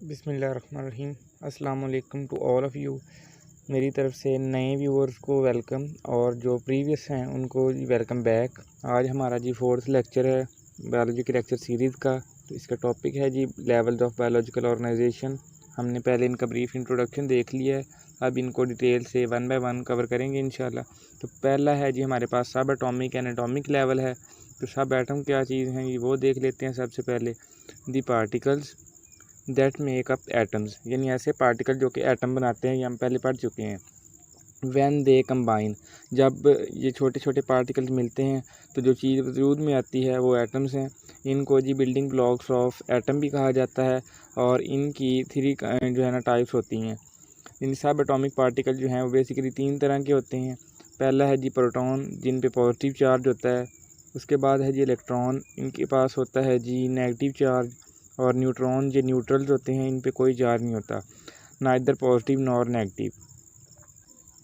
बिस्मिल्लाहिर्रहमानिर्रहीम। अस्सलाम वालेकुम टू ऑल ऑफ़ यू। मेरी तरफ़ से नए व्यूअर्स को वेलकम और जो प्रीवियस हैं उनको वेलकम बैक। आज हमारा जी 4th लेक्चर है बायोलॉजी के लेक्चर सीरीज़ का। तो इसका टॉपिक है जी लेवल्स ऑफ बायोलॉजिकल ऑर्गेनाइजेशन। हमने पहले इनका ब्रीफ इंट्रोडक्शन देख लिया है, अब इनको डिटेल से वन बाय वन कवर करेंगे इंशाल्लाह। तो पहला है जी हमारे पास सब एटॉमिक एंड एटॉमिक लेवल है। तो सब एटम क्या चीज़ हैं ये वो देख लेते हैं। सबसे पहले the particles that make up atoms, यानी ऐसे पार्टिकल जो कि एटम बनाते हैं, ये हम पहले पढ़ चुके हैं। व्हेन दे कंबाइन, जब ये छोटे छोटे पार्टिकल्स मिलते हैं तो जो चीज़ वजूद में आती है वो एटम्स हैं। इनको जी बिल्डिंग ब्लॉक्स ऑफ एटम भी कहा जाता है और इनकी 3 जो है ना टाइप्स होती हैं। इन सब एटॉमिक पार्टिकल जो हैं वो बेसिकली 3 तरह के होते हैं। पहला है जी प्रोटॉन, जिन पे पॉजिटिव चार्ज होता है। उसके बाद है जी इलेक्ट्रॉन, इनके पास होता है जी नेगेटिव चार्ज। और न्यूट्रॉन जो न्यूट्रल्स होते हैं, इन पे कोई चार्ज नहीं होता, नाइदर पॉजिटिव नॉर नेगेटिव।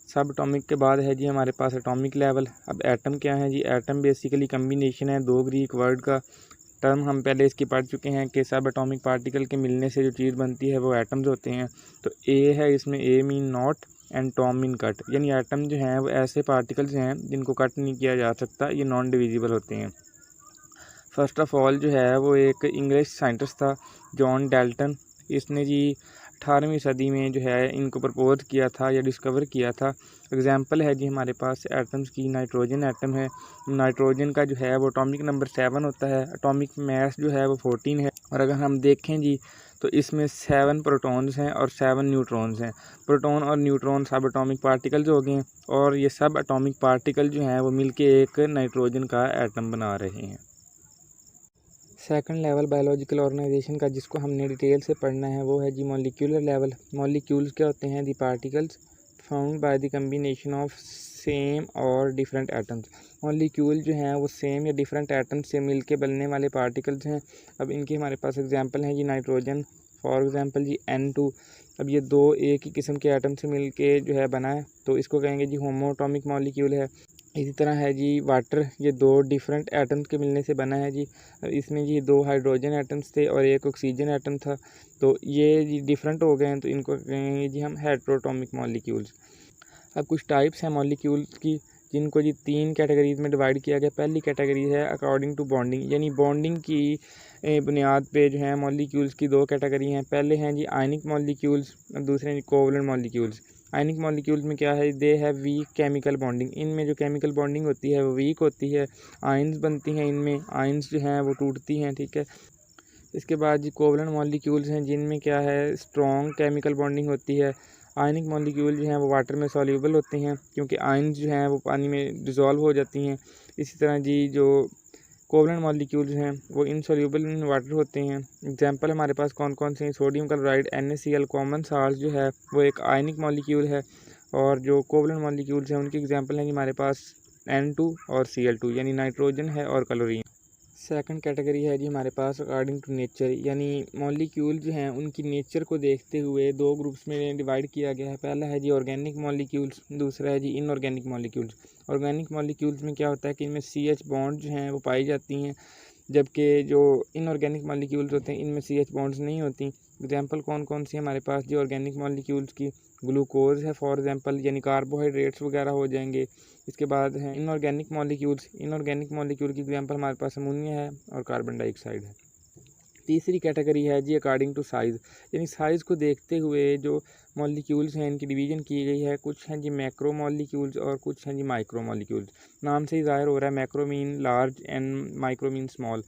सब एटॉमिक के बाद है जी हमारे पास एटॉमिक लेवल। अब एटम क्या है जी? एटम बेसिकली कम्बिनेशन है 2 ग्रीक वर्ड का। टर्म हम पहले इसकी पढ़ चुके हैं कि सब एटॉमिक पार्टिकल के मिलने से जो चीज़ बनती है वो एटम्स होते हैं। तो ए है इसमें, A mean not and tom mean cut, यानी एटम जो हैं वो ऐसे पार्टिकल्स हैं जिनको कट नहीं किया जा सकता, ये नॉन डिविजिबल होते हैं। फर्स्ट ऑफ ऑल जो है वो एक इंग्लिश साइंटिस्ट था, जॉन डाल्टन। इसने जी 18वीं सदी में जो है इनको प्रपोज किया था या डिस्कवर किया था। एग्जांपल है जी हमारे पास एटम्स की, नाइट्रोजन एटम है। नाइट्रोजन का जो है वो एटॉमिक नंबर 7 होता है, एटॉमिक मास जो है वो 14 है। और अगर हम देखें जी तो इसमें 7 प्रोटॉन्स हैं और 7 न्यूट्रॉन्स हैं। प्रोटॉन और न्यूट्रॉन सब एटॉमिक पार्टिकल्स हो गए हैं और ये सब एटॉमिक पार्टिकल जो हैं वो मिलके एक नाइट्रोजन का एटम बना रहे हैं। सेकंड लेवल बायोलॉजिकल ऑर्गेनाइजेशन का, जिसको हमने डिटेल से पढ़ना है, वो है जी मॉलिक्यूलर लेवल। मॉलिक्यूल्स क्या होते हैं? The particles found by the combination of same और डिफरेंट एटम्स। मॉलिक्यूल जो हैं वो सेम या डिफरेंट एटम्स से मिलके बनने वाले पार्टिकल्स हैं। अब इनके हमारे पास एग्जांपल हैं जी नाइट्रोजन, फॉर एग्जांपल जी N2। अब ये 2 एक ही किस्म के एटम से मिलके जो है बना है, तो इसको कहेंगे जी होमोएटॉमिक मॉलिक्यूल है। इसी तरह है जी वाटर, ये 2 डिफरेंट एटम्स के मिलने से बना है जी। इसमें जी 2 हाइड्रोजन एटम्स थे और एक ऑक्सीजन एटम था, तो ये जी डिफरेंट हो गए हैं, तो इनको कहेंगे जी हम हेटेरोटॉमिक मॉलिक्यूल्स। अब कुछ टाइप्स हैं मॉलिक्यूल्स की, जिनको जी 3 कैटेगरीज में डिवाइड किया गया। पहली कैटेगरी है अकॉर्डिंग टू बॉन्डिंग, यानी बॉन्डिंग की बुनियाद पे जो है मॉलिक्यूल्स की 2 कैटेगरी हैं। पहले हैं जी आयनिक मॉलिक्यूल्स, दूसरे हैं जी कोवलेंट मॉलिक्यूल्स। आयनिक मॉलिक्यूल्स में क्या है? They have week chemical bonding, इनमें जो केमिकल बॉन्डिंग होती है वो वीक होती है, आयंस बनती हैं इनमें, आयंस जो हैं वो टूटती हैं, ठीक है। इसके बाद जी कोवलेंट मॉलिक्यूल्स हैं, जिनमें क्या है स्ट्रॉन्ग केमिकल बॉन्डिंग होती है। आयनिक मॉलिक्यूल जो हैं वो वाटर में सॉल्यूबल होते हैं, क्योंकि आयंस जो हैं वो पानी में डिज़ोल्व हो जाती हैं। इसी तरह जी जो कोवलेंट मॉलिक्यूल्स हैं वो इनसॉल्यूबल इन वाटर होते हैं। एग्जांपल हमारे पास कौन कौन से हैं? Sodium chloride NaCl, common salt जो है वो एक आयनिक मॉलिक्यूल है। और जो कोवलेंट मॉलिक्यूल्स हैं उनकी एग्जांपल हैं कि हमारे पास N2 और Cl2, यानी नाइट्रोजन है और क्लोरीन। सेकंड कैटेगरी है जी हमारे पास अकॉर्डिंग टू नेचर, यानी मॉलिक्यूल जो हैं उनकी नेचर को देखते हुए 2 ग्रुप्स में डिवाइड किया गया है। पहला है जी ऑर्गेनिक मॉलिक्यूल्स, दूसरा है जी इनऑर्गेनिक मॉलिक्यूल्स। ऑर्गेनिक मॉलिक्यूल्स में क्या होता है कि इनमें CH बॉन्ड जो हैं वो पाई जाती हैं, जबकि जो इनऑर्गेनिक मॉलिक्यूल्स होते हैं इनमें CH बॉन्ड्स नहीं होती। एग्जांपल कौन कौन सी हमारे पास जी ऑर्गेनिक मॉलिक्यूल्स की? ग्लूकोज है फॉर एग्जांपल, यानी कार्बोहाइड्रेट्स वगैरह हो जाएंगे। इसके बाद है इनऑर्गेनिक मॉलिक्यूल्स। इनऑर्गेनिक मॉलिक्यूल की एग्जांपल हमारे पास अमोनिया है और कार्बन डाइऑक्साइड है। तीसरी कैटेगरी है जी अकॉर्डिंग टू साइज़, यानी साइज़ को देखते हुए जो मॉलिक्यूल्स हैं इनकी डिवीज़न की गई है। कुछ हैं जी मैक्रो मॉलिक्यूल्स और कुछ हैं जी माइक्रो मॉलिक्यूल्स। नाम से ही ज़ाहिर हो रहा है, macro mean large and micro mean small.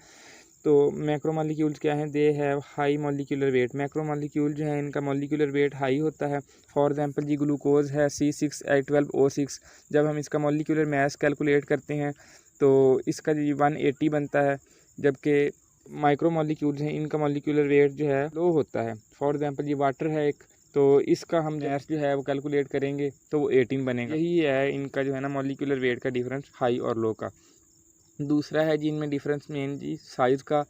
तो मैक्रो मॉलिक्यूल्स क्या हैं? They have high molecular weight. Macro molecule जो है इनका मॉलिक्यूलर वेट हाई होता है। फॉर एग्जांपल जी ग्लूकोज है C6H12O6। जब हम इसका मॉलिक्यूलर मास कैलकुलेट करते हैं तो इसका जी 180 बनता है, जबकि माइक्रो मॉलिक्यूल्स हैं इनका मॉलिक्यूलर वेट जो है लो होता है। फॉर एग्जांपल ये वाटर है एक, तो इसका हम मास जो है वो कैलकुलेट करेंगे तो वो 18 बनेगा। यही है इनका जो है ना मॉलिक्यूलर वेट का डिफरेंस हाई और लो का। दूसरा है जी इनमें डिफरेंस मेन जी साइज़ का।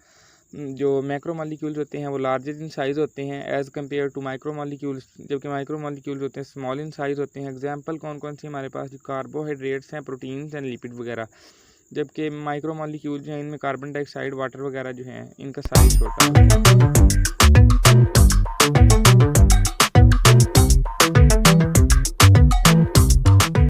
जो मैक्रो मॉलिक्यूल्स होते हैं वो लार्जर इन साइज़ होते हैं as compared to micro molecules, जबकि माइक्रो मॉलिक्यूल्स होते हैं स्मॉल इन साइज़ होते हैं। एग्जांपल कौन कौन सी हमारे पास? कार्बोहाइड्रेट्स हैं, प्रोटीन्स एंड लिपिड वगैरह। जबकि माइक्रो मॉलिक्यूल जो हैं इनमें कार्बन डाइऑक्साइड, वाटर वगैरह जो हैं इनका साइज़ छोटा है।